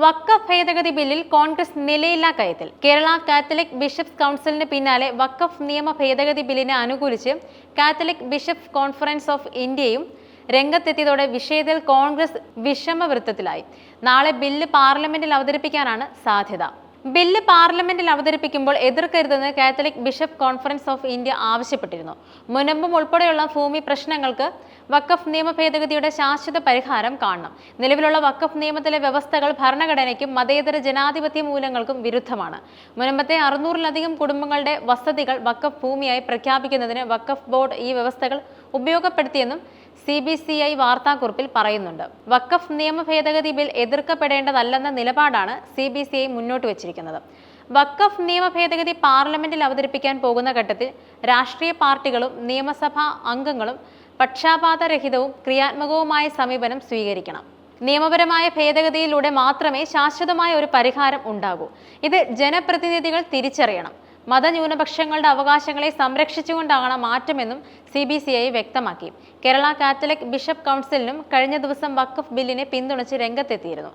വഖഫ് ഭേദഗതി ബില്ലിൽ Congress നിലയില്ലാ കയത്തിൽ. Kerala Catholic bishops കൗൺസിലിന് പിന്നാലെ വഖഫ് നിയമ ഭേദഗതി ബില്ലിനെ അനുകൂലിച്ച് കാത്തലിക് ബിഷപ്സ് കോൺഫറൻസ് ഓഫ് ഇന്ത്യയും രംഗത്തെത്തിയതോടെ വിഷയത്തിൽ കോൺഗ്രസ് വിഷമവൃത്തത്തിലായി. നാളെ ബില്ല് പാർലമെന്റിൽ അവതരിപ്പിക്കാനാണ് സാധ്യത. ബില്ല് പാർലമെന്റിൽ അവതരിപ്പിക്കുമ്പോൾ എതിർക്കരുതെന്ന് Catholic Bishop Conference of India ആവശ്യപ്പെട്ടിരുന്നു. മുനമ്പം ഉൾപ്പെടെയുള്ള ഭൂമി പ്രശ്നങ്ങൾക്ക് വഖഫ് നിയമ ഭേദഗതിയുടെ ശാശ്വത പരിഹാരം കാണണം. നിലവിലുള്ള വഖഫ് നിയമത്തിലെ വ്യവസ്ഥകൾ ഭരണഘടനയ്ക്കും മതേതര ജനാധിപത്യ മൂല്യങ്ങൾക്കും വിരുദ്ധമാണ്. മുനമ്പത്തെ 600-ലധികം കുടുംബങ്ങളുടെ വസതികൾ വഖഫ് ഭൂമിയായി പ്രഖ്യാപിക്കുന്നതിന് വഖഫ് ബോർഡ് ഈ വ്യവസ്ഥകൾ ഉപയോഗപ്പെടുത്തിയെന്നും CBCI വാർത്താക്കുറിപ്പിൽ പറയുന്നുണ്ട്. വഖഫ് നിയമ ഭേദഗതി ബിൽ എതിർക്കപ്പെടേണ്ടതല്ലെന്ന നിലപാടാണ് CBCI മുന്നോട്ട് വച്ചിരിക്കുന്നത്. വഖഫ് നിയമ ഭേദഗതി പാർലമെന്റിൽ അവതരിപ്പിക്കാൻ പോകുന്ന ഘട്ടത്തിൽ രാഷ്ട്രീയ പാർട്ടികളും നിയമസഭാ അംഗങ്ങളും പക്ഷാപാതരഹിതവും ക്രിയാത്മകവുമായ സമീപനം സ്വീകരിക്കണം. നിയമപരമായ ഭേദഗതിയിലൂടെ മാത്രമേ ശാശ്വതമായ ഒരു പരിഹാരം ഉണ്ടാകൂ. ഇത് ജനപ്രതിനിധികൾ തിരിച്ചറിയണം. മതന്യൂനപക്ഷങ്ങളുടെ അവകാശങ്ങളെ സംരക്ഷിച്ചുകൊണ്ടാകണം മാറ്റമെന്നും CBCI വ്യക്തമാക്കി. കേരള കാത്തലിക് ബിഷപ്പ് കൗൺസിലിനും കഴിഞ്ഞ ദിവസം വഖഫ് ബില്ലിനെ പിന്തുണച്ച് രംഗത്തെത്തിയിരുന്നു.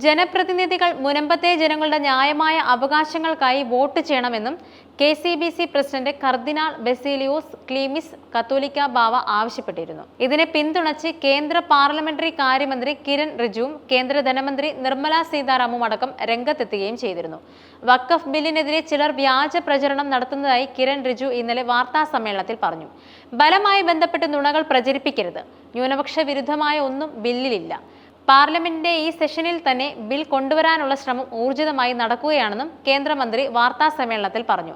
ജനപ്രതിനിധികൾ മുനമ്പത്തെ ജനങ്ങളുടെ ന്യായമായ അവകാശങ്ങൾക്കായി വോട്ട് ചെയ്യണമെന്നും KCBC പ്രസിഡന്റ് കർദിനാൾ ബസേലിയോസ് ക്ലീമിസ് കത്തോലിക്ക ബാവ ആവശ്യപ്പെട്ടിരുന്നു. ഇതിനെ പിന്തുണച്ച് കേന്ദ്ര പാർലമെന്ററി കാര്യമന്ത്രി കിരൺ റിജിജുവും കേന്ദ്ര ധനമന്ത്രി നിർമ്മല സീതാരാമനും അടക്കം രംഗത്തെത്തുകയും ചെയ്തിരുന്നു. വഖഫ് ബില്ലിനെതിരെ ചിലർ വ്യാജ പ്രചരണം നടത്തുന്നതായി കിരൺ റിജിജു ഇന്നലെ വാർത്താ സമ്മേളനത്തിൽ പറഞ്ഞു. ബലമായി ബന്ധപ്പെട്ട് നുണകൾ പ്രചരിപ്പിക്കരുത്. ന്യൂനപക്ഷ വിരുദ്ധമായ ഒന്നും ബില്ലിലില്ല. പാർലമെന്റിന്റെ ഈ സെഷനിൽ തന്നെ ബിൽ കൊണ്ടുവരാനുള്ള ശ്രമം ഊർജിതമായി നടക്കുകയാണെന്നും കേന്ദ്രമന്ത്രി വാർത്താ സമ്മേളനത്തിൽ പറഞ്ഞു.